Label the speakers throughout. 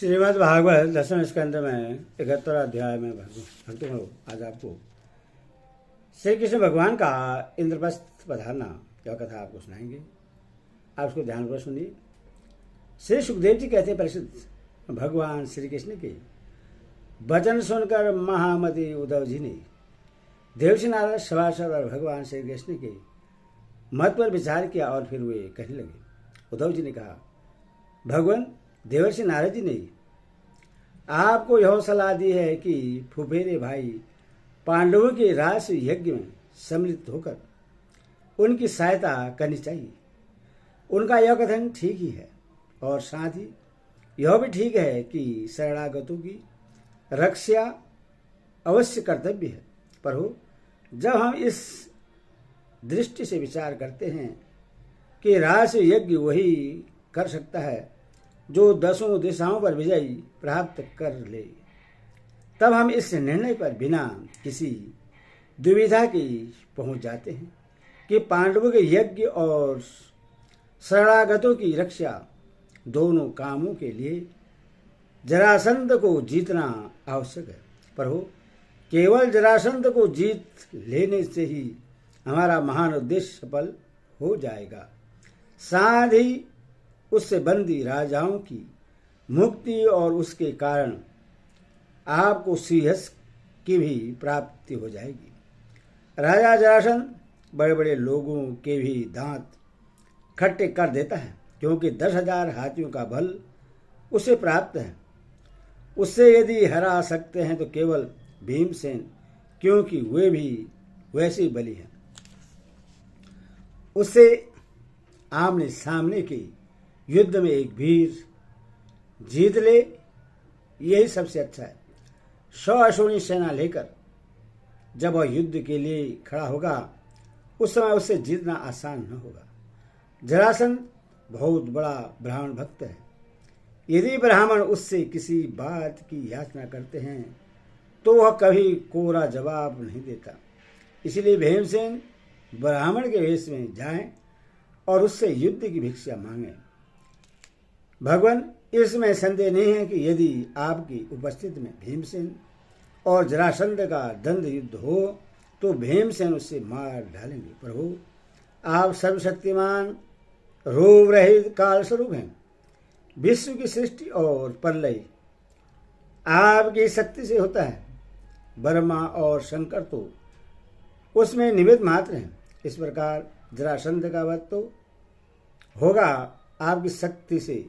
Speaker 1: श्रीमद् भागवत दसवें स्कंद में 71 अध्याय में भक्तों को आज आपको श्री कृष्ण भगवान का इंद्रप्रस्थ पधारना यह कथा आपको सुनाएंगे। आप उसको ध्यानपूर्वक सुनिए। श्री सुखदेव जी कहते हैं, परिषद भगवान श्री कृष्ण के वचन सुनकर महामति उद्धव जी ने देवर्षि नारद सभासद और भगवान श्री कृष्ण के मत पर विचार किया और फिर वे कहने लगे। उद्धव जी ने कहा, भगवान देवर्षि नारद जी ने आपको यह सलाह दी है कि फुफेरे भाई पांडवों के रास यज्ञ में सम्मिलित होकर उनकी सहायता करनी चाहिए। उनका यह कथन ठीक ही है और साथ ही यह भी ठीक है कि शरणागतों की रक्षा अवश्य कर्तव्य है। पर हो जब हम इस दृष्टि से विचार करते हैं कि रास यज्ञ वही कर सकता है जो 10 दिशाओं पर विजय प्राप्त कर ले, तब हम इस निर्णय पर बिना किसी दुविधा की पहुंच जाते हैं कि पांडवों के यज्ञ और शरणागतों की रक्षा दोनों कामों के लिए जरासंध को जीतना आवश्यक है। पर हो केवल जरासंध को जीत लेने से ही हमारा महान उद्देश्य सफल हो जाएगा। साथ ही उससे बंदी राजाओं की मुक्ति और उसके कारण आपको सिंहस्थ की भी प्राप्ति हो जाएगी। राजा जरासंध बड़े बड़े लोगों के भी दांत खट्टे कर देता है, क्योंकि 10,000 हाथियों का बल उसे प्राप्त है। उससे यदि हरा सकते हैं तो केवल भीमसेन, क्योंकि वे भी वैसे ही बली हैं। उससे आमने सामने के युद्ध में एक वीर जीत ले, यही सबसे अच्छा है। 100 अश्विनी सेना लेकर जब वह युद्ध के लिए खड़ा होगा, उस समय उससे जीतना आसान न होगा। जरासंध बहुत बड़ा ब्राह्मण भक्त है। यदि ब्राह्मण उससे किसी बात की याचना करते हैं तो वह कभी कोरा जवाब नहीं देता। इसलिए भीमसेन ब्राह्मण के वेश में जाएं और उससे युद्ध की भिक्षा मांगे। भगवान, इसमें संदेह नहीं है कि यदि आपकी उपस्थिति में भीमसेन और जरासंध का द्वंद्व युद्ध हो तो भीमसेन उससे मार डालेंगे। प्रभु, आप सर्वशक्तिमान रोग रहित काल स्वरूप हैं। विश्व की सृष्टि और प्रलय आपकी शक्ति से होता है। ब्रह्मा और शंकर तो उसमें निमित्त मात्र हैं। इस प्रकार जरासंध का वध तो होगा आपकी शक्ति से,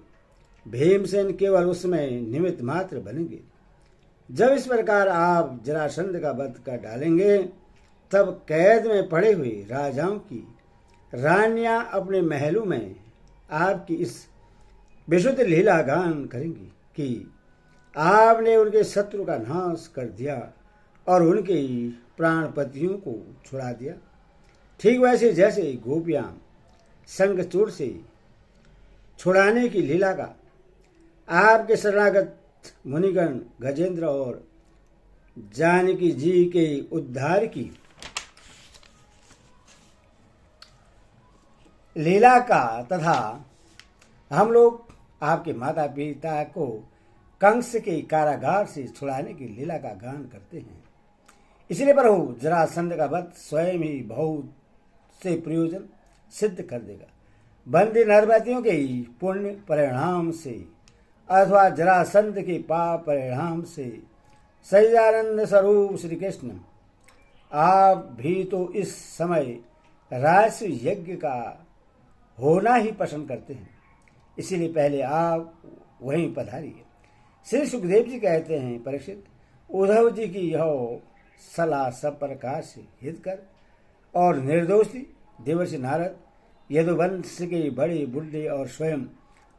Speaker 1: भीमसेन केवल उसमें निमित्त मात्र बनेंगे। जब इस प्रकार आप जरासंध का वध कर डालेंगे, तब कैद में पड़े हुए राजाओं की रानियां अपने महलों में आपकी इस विशुद्ध लीला गान करेंगी कि आपने उनके शत्रु का नाश कर दिया और उनके प्राणपतियों को छुड़ा दिया। ठीक वैसे जैसे गोपियां शंखचूड़ से छुड़ाने की लीला का आपके शरणागत मुनिगण गजेंद्र और जानकी जी के उद्धार की लीला का तथा हम लोग आपके माता पिता को कंस के कारागार से छुड़ाने की लीला का गान करते हैं। इसलिए प्रभु, जरासंध का वध स्वयं ही बहुत से प्रयोजन सिद्ध कर देगा। बंदी नरपतियों के पुण्य परिणाम से अथवा जरासंध के पाप परिणाम से सच्चिदानंद स्वरूप श्री कृष्ण आप भी तो इस समय रास यज्ञ का होना ही पसंद करते हैं। इसीलिए पहले आप वहीं पधारिए। श्री सुखदेव जी कहते हैं, परीक्षित, उद्धव जी की यह सलाह सब प्रकार से हितकर और निर्दोषी देवर्षि नारद, यदुवंश के बड़े बुढ़े और स्वयं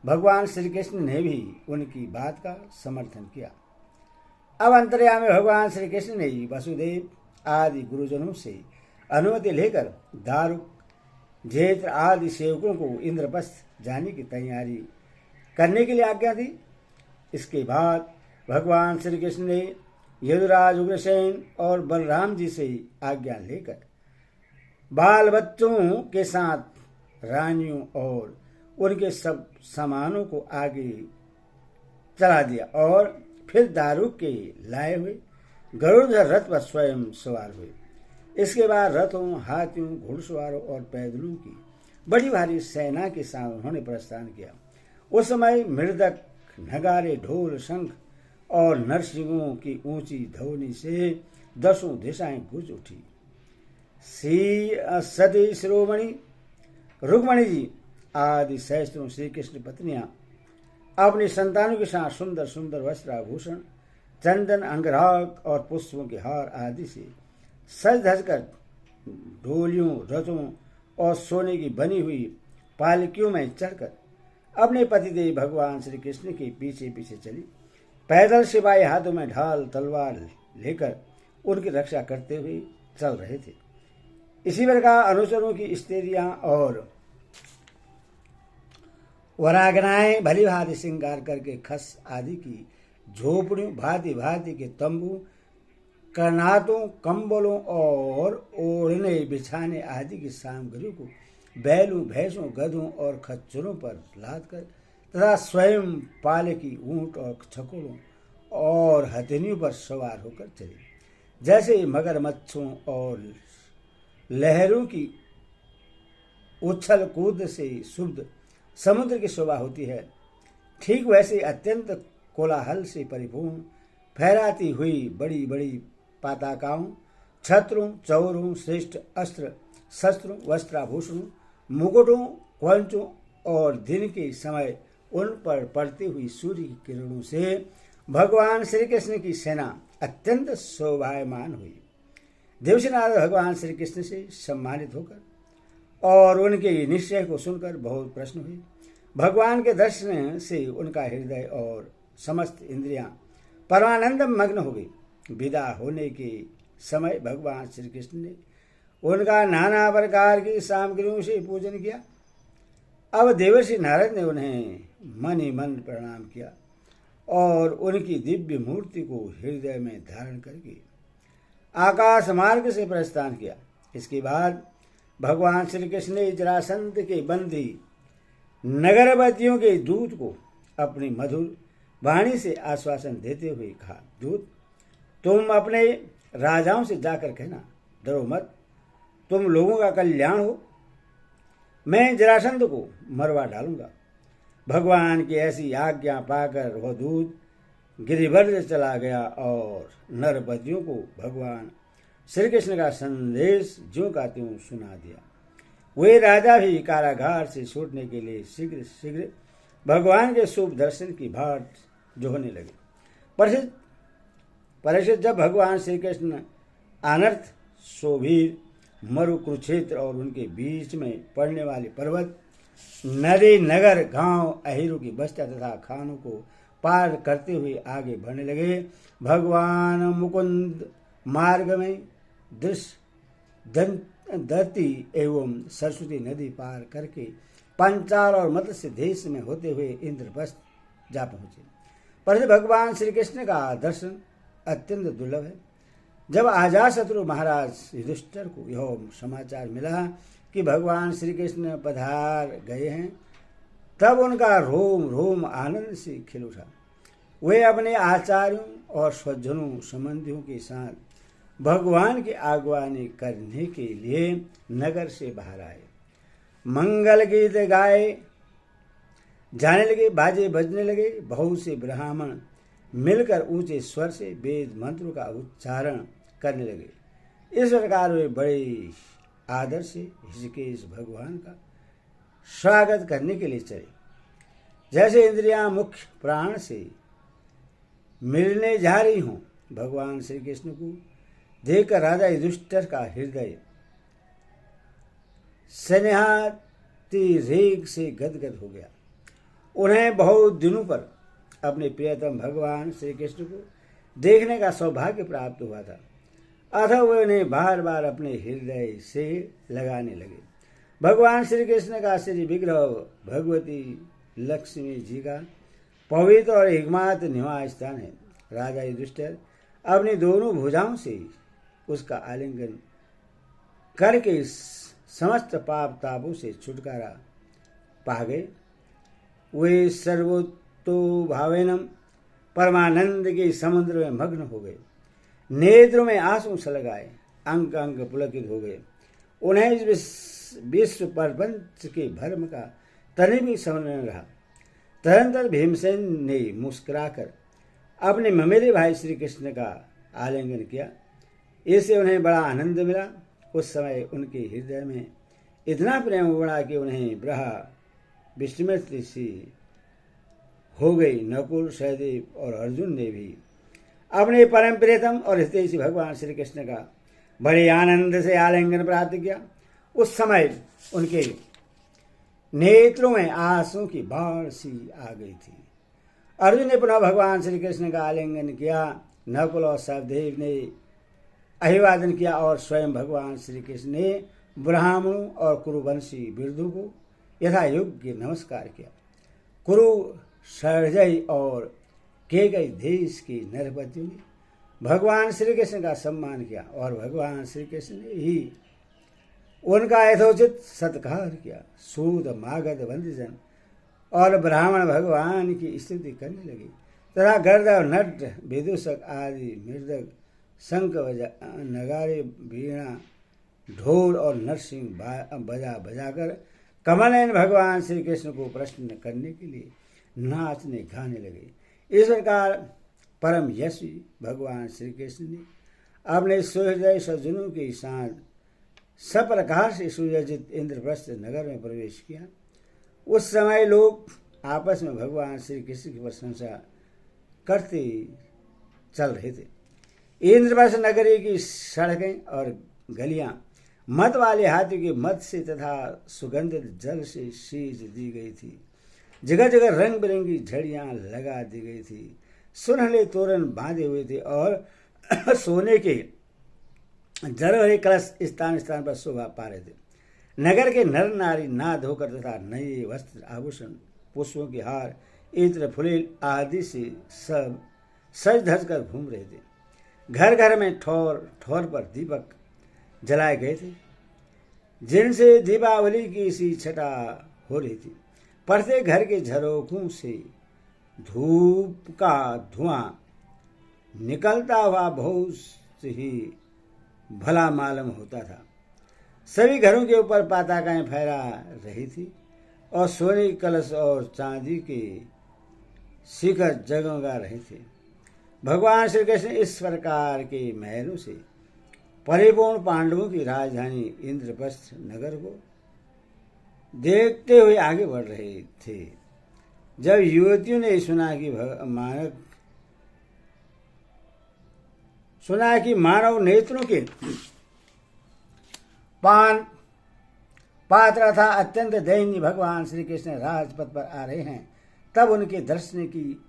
Speaker 1: भगवान श्री कृष्ण ने भी उनकी बात का समर्थन किया। अब अंतर्यामी भगवान श्री कृष्ण ने वसुदेव आदि गुरुजनों से अनुमति लेकर दारुक, जेत्र आदि सेवकों को इंद्रप्रस्थ जाने की तैयारी करने के लिए आज्ञा दी। इसके बाद भगवान श्री कृष्ण ने यदुराज, उग्रसेन और बलराम जी से आज्ञा लेकर बाल बच्चों के साथ रानियों और उनके सब सामानों को आगे चला दिया और फिर दारूक के लाए हुए गरुड़ध्वज रथ पर स्वयं सवार हुए। इसके बाद रथों, हाथियों, घुड़सवारों और पैदलों की बड़ी भारी सेना के साथ उन्होंने प्रस्थान किया। उस समय मृदक, नगारे, ढोल, शंख और नरसिंहों की ऊंची ध्वनि से दसों दिशाएं गूंज उठी। सती शिरोमणि रुक्मणी जी आदि सहस्त्रों श्री कृष्ण पत्नियां अपनी संतानों के साथ सुंदर सुंदर वस्त्राभूषण, चंदन, अंगराग और पुष्पों के हार आदि से सज धज कर ढोलियों, रथों और सोने की बनी हुई पालकियों में चढ़कर अपने पतिदेव भगवान श्री कृष्ण के पीछे पीछे चली। पैदल सिपाही हाथों में ढाल तलवार लेकर उनकी रक्षा करते हुए चल रहे थे। इसी प्रकार अनुचरों की स्त्रियां और वरागनाएं भली भांति श्रृंगार करके खस आदि की झोपड़ियों, भांति भांति के तंबू, करनातों, कंबलों और ओढ़ने बिछाने आदि की सामग्री को बैलों, भैंसों, गधों और खच्चरों पर लाद कर तथा स्वयं पालकी, ऊंट और छकड़ों और हथिनियों पर सवार होकर चले। जैसे मगरमच्छों और लहरों की उछल कूद से शुद्ध समुद्र की शोभा होती है, ठीक वैसे अत्यंत कोलाहल से परिपूर्ण फहराती हुई बड़ी बड़ी पताकाओं, छत्रों, चौरों, श्रेष्ठ अस्त्र शस्त्रों, वस्त्राभूषणों, मुकुटों, क्वंचों और दिन के समय उन पर पड़ती हुई सूर्य की किरणों से भगवान श्री कृष्ण की सेना अत्यंत शोभायमान हुई। देवशी नारद भगवान श्री कृष्ण से सम्मानित होकर और उनके निश्चय को सुनकर बहुत प्रसन्न हुए। भगवान के दर्शन से उनका हृदय और समस्त इंद्रियां परमानंद मग्न हो गई। विदा होने के समय भगवान श्री कृष्ण ने उनका नाना प्रकार की सामग्रियों से पूजन किया। अब देवर्षि नारद ने उन्हें मन ही मन प्रणाम किया और उनकी दिव्य मूर्ति को हृदय में धारण करके आकाश मार्ग से प्रस्थान किया। इसके बाद भगवान श्री कृष्ण ने जरासंध के बंदी नगरवासियों के दूत को अपनी मधुर वाणी से आश्वासन देते हुए कहा, दूत, तुम अपने राजाओं से जाकर कहना, डरो मत, तुम लोगों का कल्याण हो, मैं जरासंध को मरवा डालूंगा। भगवान की ऐसी आज्ञा पाकर वह दूत गिरिव्रज चला गया और नरपतियों को भगवान श्री कृष्ण का संदेश ज्यों का त्यों सुना दिया। वे राजा भी कारागार से छूटने के लिए शीघ्र शीघ्र भगवान के शुभ दर्शन की बाट जोहने लगे। परिषद जब भगवान श्री कृष्ण अनर्थ, शोभीर, मरु, कुरुक्षेत्र और उनके बीच में पड़ने वाले पर्वत, नदी, नगर, गांव, अहिरों की बस्तियां तथा खानों को पार करते हुए आगे बढ़ने लगे। भगवान मुकुंद मार्ग में दत्ती एवं सरस्वती नदी पार करके पंचाल और मत्स्य देश में होते हुए इंद्रप्रस्थ जा पहुंचे। पर भगवान श्री कृष्ण का दर्शन अत्यंत दुर्लभ है। जब अजातशत्रु महाराज युधिष्ठिर को यह समाचार मिला कि भगवान श्री कृष्ण पधार गए हैं, तब उनका रोम रोम आनंद से खिल उठा। वे अपने आचार्यों और स्वजनों संबंधियों के साथ भगवान की आगवानी करने के लिए नगर से बाहर आए। मंगल गीत गाए जाने लगे, बाजे बजने लगे। बहुत से ब्राह्मण मिलकर ऊंचे स्वर से वेद मंत्रों का उच्चारण करने लगे। इस प्रकार वे बड़े आदर से ऋषिकेश भगवान का स्वागत करने के लिए चले। जैसे इंद्रियां मुख्य प्राण से मिलने जा रही हों, भगवान श्री कृष्ण को देखकर राजा युधिष्ठिर का हृदय स्नेहाति रेग से गदगद हो गया। उन्हें बहुत दिनों पर अपने प्रियतम भगवान श्री कृष्ण को देखने का सौभाग्य प्राप्त हुआ था, अतः वे उन्हें बार बार अपने हृदय से लगाने लगे। भगवान श्री कृष्ण का श्री विग्रह भगवती लक्ष्मी जी का पवित्र और एकमात्र निवास स्थान है। राजा युधिष्ठिर अपनी दोनों भुजाओं से उसका आलिंगन करके समस्त पाप तापों से छुटकारा पा गए। वे सर्वतो भावेनम परमानंद के समुद्र में मग्न हो गए। नेत्रों में आंसू छलक आए, अंग अंग पुलकित हो गए। उन्हें इस विश्व प्रपंच के भ्रम का तनि भी समझ न रहा। तदंतर भीमसेन ने मुस्कुराकर अपने ममेरे भाई श्री कृष्ण का आलिंगन किया। इससे उन्हें बड़ा आनंद मिला। उस समय उनके हृदय में इतना प्रेम उमड़ा कि उन्हें ब्रहा विस्मृत सी हो गई। नकुल, सहदेव और अर्जुन ने भी अपने परम प्रियतम और हितैषी भगवान श्री कृष्ण का बड़े आनंद से आलिंगन प्राप्त किया। उस समय उनके नेत्रों में आंसू की बाढ़ सी आ गई थी। अर्जुन ने पुनः भगवान श्री कृष्ण का आलिंगन किया। नकुल और सहदेव ने अभिवादन किया और स्वयं भगवान श्री कृष्ण ने ब्राह्मणों और कुरुवंशी बिरधु को यथा योग्य नमस्कार किया। कुरु, सरजय और केकई देश के नरपतियों ने भगवान श्री कृष्ण का सम्मान किया और भगवान श्री कृष्ण ने ही उनका यथोचित सत्कार किया। सूद, मागध, वंदजन और ब्राह्मण भगवान की स्तुति करने लगे तथा गर्दव, नट, विदूषक आदि मृदक, शंख, नगारे, वीणा, ढोल और नरसिंह बजा बजाकर कमलनयन भगवान श्री कृष्ण को प्रसन्न करने के लिए नाचने गाने लगे। इस प्रकार परम यशी भगवान श्री कृष्ण ने अपने सुहृदय सज्जनों के साथ सप्रकार से सुयोजित इंद्रप्रस्थ नगर में प्रवेश किया। उस समय लोग आपस में भगवान श्री कृष्ण की प्रशंसा करते चल रहे थे। इंद्रप्रस्थ नगरी की सड़कें और गलियां मद वाले हाथी के मद से तथा सुगंधित जल से सींच दी गई थी। जगह जगह रंग बिरंगी झड़ियां लगा दी गई थी। सुनहले तोरण बांधे हुए थे और सोने के जरहरे कलश स्थान स्थान पर शोभा पा रहे थे। नगर के नर नारी नहा धोकर तथा नए वस्त्र, आभूषण, पुष्पों के हार, इत्र, फुलेल आदि से सब सज धज कर घूम रहे थे। घर घर में ठौर ठौर पर दीपक जलाए गए थे जिनसे दीपावली की सी छटा हो रही थी। प्रत्येक घर के झरोखों से धूप का धुआं निकलता हुआ बहुत ही भला मालूम होता था। सभी घरों के ऊपर पताकाएं फहरा रही थी और सोने के कलश और चांदी के शिखर जगमगा रहे थे। भगवान श्री कृष्ण इस प्रकार के महलों से परिपूर्ण पांडवों की राजधानी इंद्रप्रस्थ नगर को देखते हुए आगे बढ़ रहे थे। जब युवतियों ने सुना कि मानव नेत्रों के पान पात्र था अत्यंत दयनीय भगवान श्री कृष्ण राजपथ पर आ रहे हैं, तब उनके दर्शन की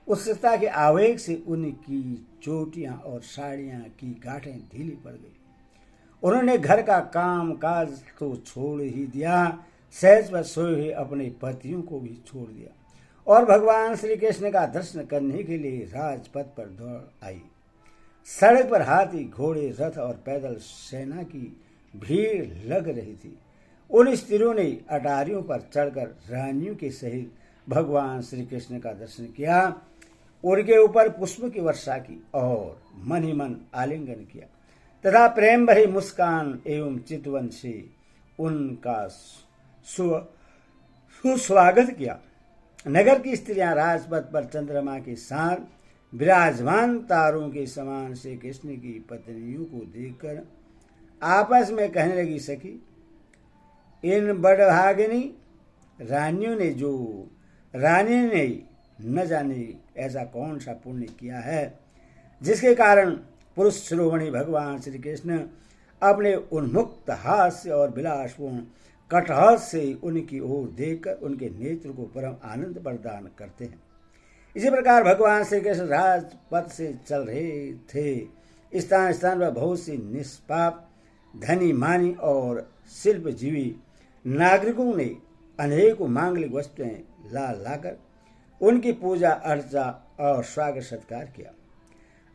Speaker 1: उत्सुकता के आवेग से उनकी चोटियां और साड़ियां की गांठें ढीली पड़ गई। उन्होंने घर का काम काज तो छोड़ ही दिया, सहज पर सोए हुए अपने पतियों को भी छोड़ दिया और भगवान श्री कृष्ण का दर्शन करने के लिए राजपथ पर दौड़ आई। सड़क पर हाथी, घोड़े, रथ और पैदल सेना की भीड़ लग रही थी। उन स्त्रियों ने अटारियों पर चढ़कर रानियों के सहित भगवान श्री कृष्ण का दर्शन किया, उनके ऊपर पुष्प की वर्षा की और मन ही मन आलिंगन किया तथा प्रेम भरी मुस्कान एवं चितवन से उनका सुस्वागत किया। नगर की स्त्रियां राजपथ पर चंद्रमा के साथ विराजमान तारों के समान श्री कृष्ण की पत्नियों को देखकर आपस में कहने लगी, सखी, इन बड़भागिनी रानी ने न जाने ऐसा कौन सा पुण्य किया है जिसके कारण पुरुष श्रोमणी भगवान श्री कृष्ण अपने उन्मुक्त हास्य और विलासपूर्ण कटहल से उनकी ओर देखकर उनके नेत्र को परम आनंद प्रदान करते हैं। इसी प्रकार भगवान श्री कृष्ण राजपथ से चल रहे थे। स्थान स्थान पर बहुत सी निष्पाप, धनी, मानी और शिल्पजीवी नागरिकों ने अनेकों मांगलिक वस्तुएं ला लाकर उनकी पूजा अर्चा और स्वागत सत्कार किया।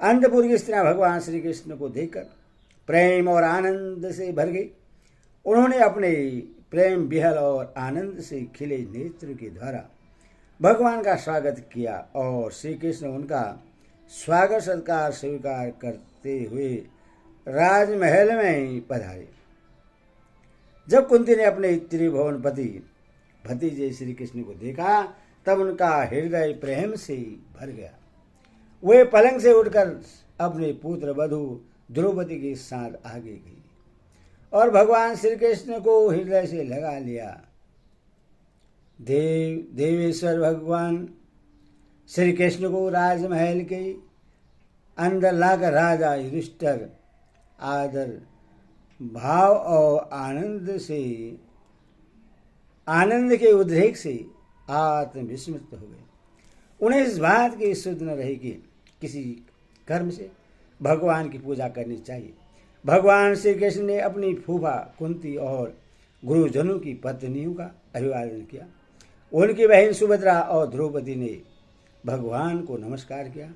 Speaker 1: अंतपुर की स्त्रियां भगवान श्री कृष्ण को देखकर प्रेम और आनंद से भर गई। उन्होंने अपने प्रेम विहल और आनंद से खिले नेत्र के द्वारा भगवान का स्वागत किया और श्री कृष्ण उनका स्वागत सत्कार स्वीकार करते हुए राजमहल में ही पधारे। जब कुंती ने अपने त्रिभुवन पति भतीजे श्री कृष्ण को देखा तब उनका हृदय प्रेम से भर गया। वे पलंग से उठकर अपने पुत्र वधू द्रौपदी के साथ आगे गई और भगवान श्री कृष्ण को हृदय से लगा लिया। देवेश्वर भगवान श्री कृष्ण को राजमहल के अंदर लाकर राजा युधिष्ठिर आदर भाव और आनंद के उद्रेक से आत्मविस्मृत हो गए। उन्हें इस बात की सुध न रही कि किसी कर्म से भगवान की पूजा करनी चाहिए। भगवान श्री कृष्ण ने अपनी फूफा कुंती और गुरुजनों की पत्नियों का अभिवादन किया। उनकी बहन सुभद्रा और द्रौपदी ने भगवान को नमस्कार किया।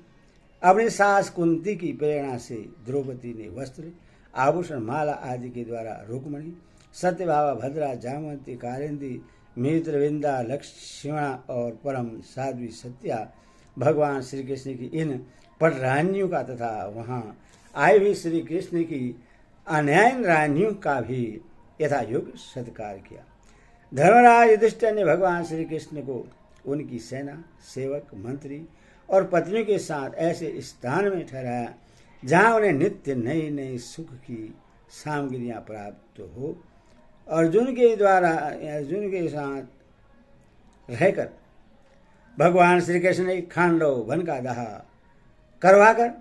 Speaker 1: अपनी सास कुंती की प्रेरणा से द्रौपदी ने वस्त्र आभूषण माला आदि के द्वारा रुक्मणी सत्यभामा भद्रा जामवंती कालिंदी मित्रविंदा लक्ष्मणा और परम साध्वी सत्या भगवान श्री कृष्ण की इन पटरानियों का तथा वहां आए भी श्री कृष्ण की अन्यायन रानियों का भी यथायोग्य सत्कार किया। धर्मराज युधिष्ठिर ने भगवान श्री कृष्ण को उनकी सेना सेवक मंत्री और पत्नियों के साथ ऐसे स्थान में ठहराया जहां उन्हें नित्य नई नई सुख की सामग्रियां प्राप्त हो। अर्जुन के साथ रहकर भगवान श्री कृष्ण ने खांडव वन का दाह करवाकर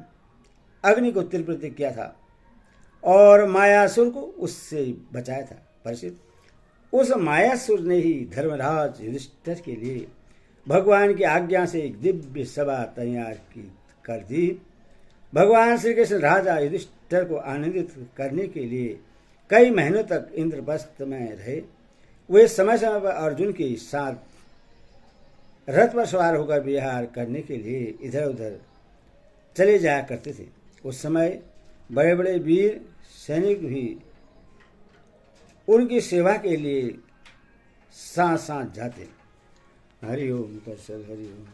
Speaker 1: अग्नि को तृप्त किया था और मायासुर को उससे बचाया था। परिचित उस मायासुर ने ही धर्मराज युधिष्ठिर के लिए भगवान की आज्ञा से एक दिव्य सभा तैयार कर दी। भगवान श्री कृष्ण राजा युधिष्ठिर को आनंदित करने के लिए कई महीनों तक इंद्रप्रस्थ में रहे। वे समय समय पर अर्जुन के साथ रथ पर सवार होकर विहार करने के लिए इधर उधर चले जाया करते थे। उस समय बड़े बड़े वीर सैनिक भी उनकी सेवा के लिए साथ साथ जाते। हरि ओम तत्सत। हरि ओम।